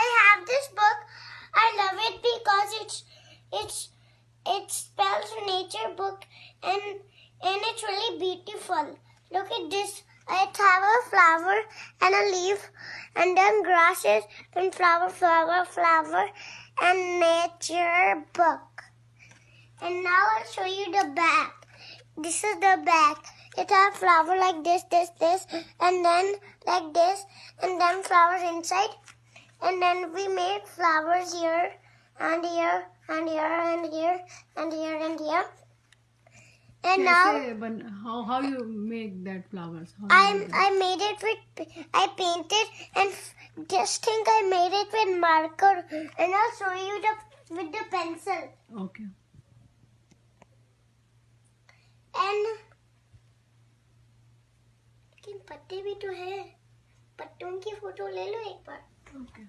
I have this book. I love it because it spells nature book and it's really beautiful. Look at this. It have a flower and a leaf and then grasses and flower and nature book. And now I'll show you the back. This is the back. It has flower like this, and then like this, and then flowers inside. And then we made flowers here, and here, and here, and here, and here, and here. And now, but how you make that flowers? I made it with, I painted, and just think I made it with marker, and I'll show you with the pencil. Okay. And लेकिन पत्ते भी तो है, पत्तों की photo ले लो एक बार. Okay.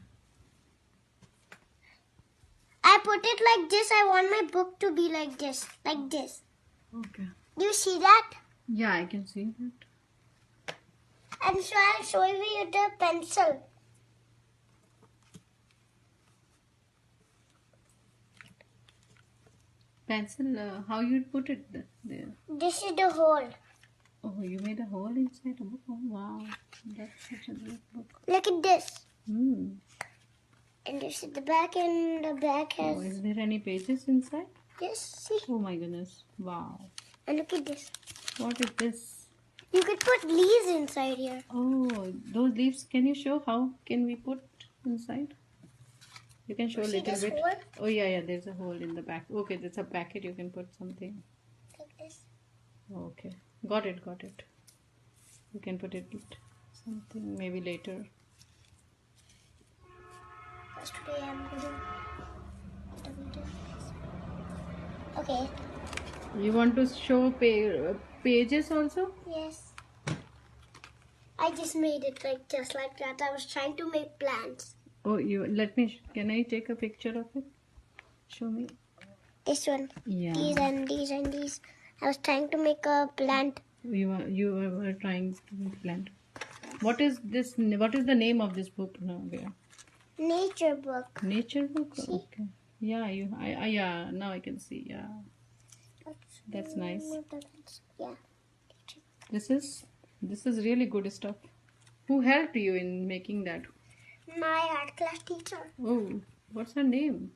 I put it like this. I want my book to be like this, Okay. Do you see that? Yeah, I can see that. And so I'll show you the pencil. Pencil, how you put it there? This is the hole. Oh, you made a hole inside a book. Oh, wow. That's such a great book. Look at this. Hmm. And this is the back, and the back has... Oh, is there any pages inside? Yes, see? Oh my goodness. Wow. And look at this. What is this? You could put leaves inside here. Oh, those leaves, can you show how can we put inside? You can show a See little this bit. hole? Oh yeah, there's a hole in the back. Okay, there's a packet, you can put something. Like this. Okay, got it. You can put it something maybe later. First today I'm going to... Okay. You want to show pages also? Yes. I just made it just like that. I was trying to make plants. Oh, can I take a picture of it? Show me. This one. Yeah. These and these and these. I was trying to make a plant. You were trying to make a plant. What is this? What is the name of this book now? Nature book. Nature book? See? Okay. Yeah, yeah, now I can see. Yeah. That's nice. Yeah. This is really good stuff. Who helped you in making that? My art class teacher. Oh, what's her name?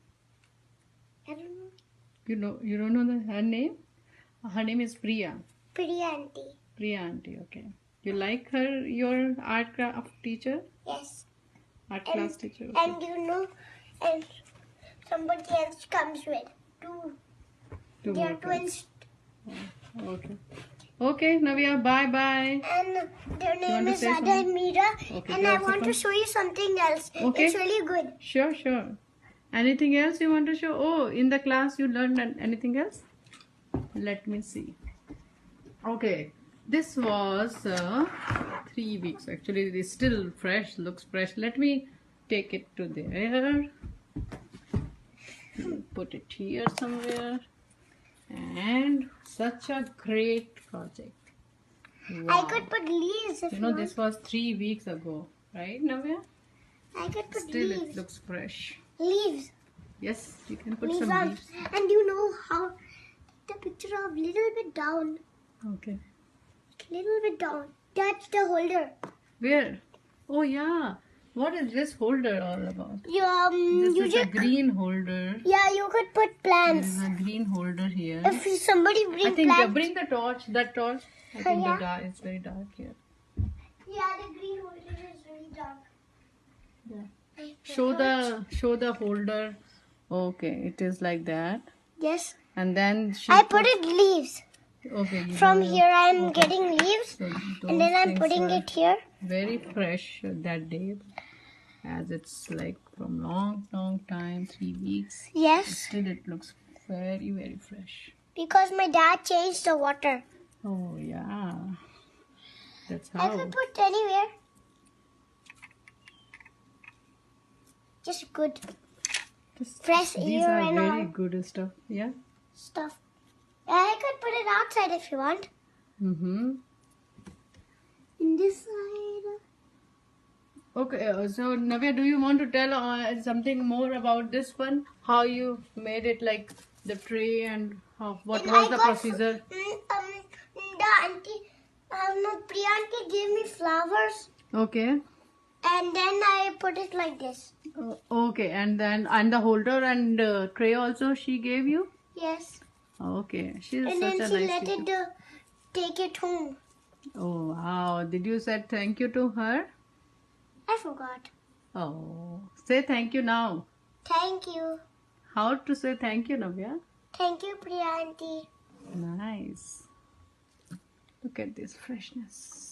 I don't know. You don't know her name? Her name is Priya. Priya auntie. Priya auntie, okay. You like her, your art craft teacher? Yes. Art class teacher. Okay. And and somebody else comes with two. Two They are more twins. Okay. Okay, Navya, bye. And their name to is say Ada something? and Meera. Okay, And I want to show you something else. Okay. It's really good. Sure. Anything else you want to show? Oh, in the class you learned anything else? Let me see. Okay, this was 3 weeks. Actually, it is still fresh, looks fresh. Let me take it to there. Put it here somewhere. And such a great project. Wow. I could put leaves if You know, this was 3 weeks ago, right, Navya? I could put Still, leaves. it looks fresh. Leaves. Yes, you can put Leaves some on. leaves. And you know how the picture of little bit down. Okay. Little bit down. That's the holder. Where? Oh, yeah. What is this holder all about? You This is a green holder. Yeah, you could put There plants. is a green holder here. If somebody I bring think plants. bring the torch. That torch. I think Yeah. it's very dark here. Yeah, the green holder is really dark. Yeah. Show the holder. Okay, it is like that. Yes. And then I put it leaves. Okay. From here I am getting leaves. So And then those I'm things putting were it here. very fresh that day, as it's like from long time, 3 weeks. Yes. Still, it looks very fresh. Because my dad changed the water. Oh yeah, that's I how. could put anywhere. Just good fresh These air are and very all good stuff. Yeah. stuff. I could put it outside if you want. Mm-hmm. In this side. Okay, so Navya, do you want to tell something more about this one? How you made it, like the tray, and what And was I the got procedure? the auntie, Priya auntie gave me flowers, Okay. and then I put it like this. Okay, and the holder and tray also she gave you? Yes. Okay, she's And such then a she nice let teacher. it take it home. Oh wow! Did you say thank you to her? I forgot. Oh, say thank you now. Thank you. How to say thank you, Navya? Thank you, Priya auntie. Nice. Look at this freshness.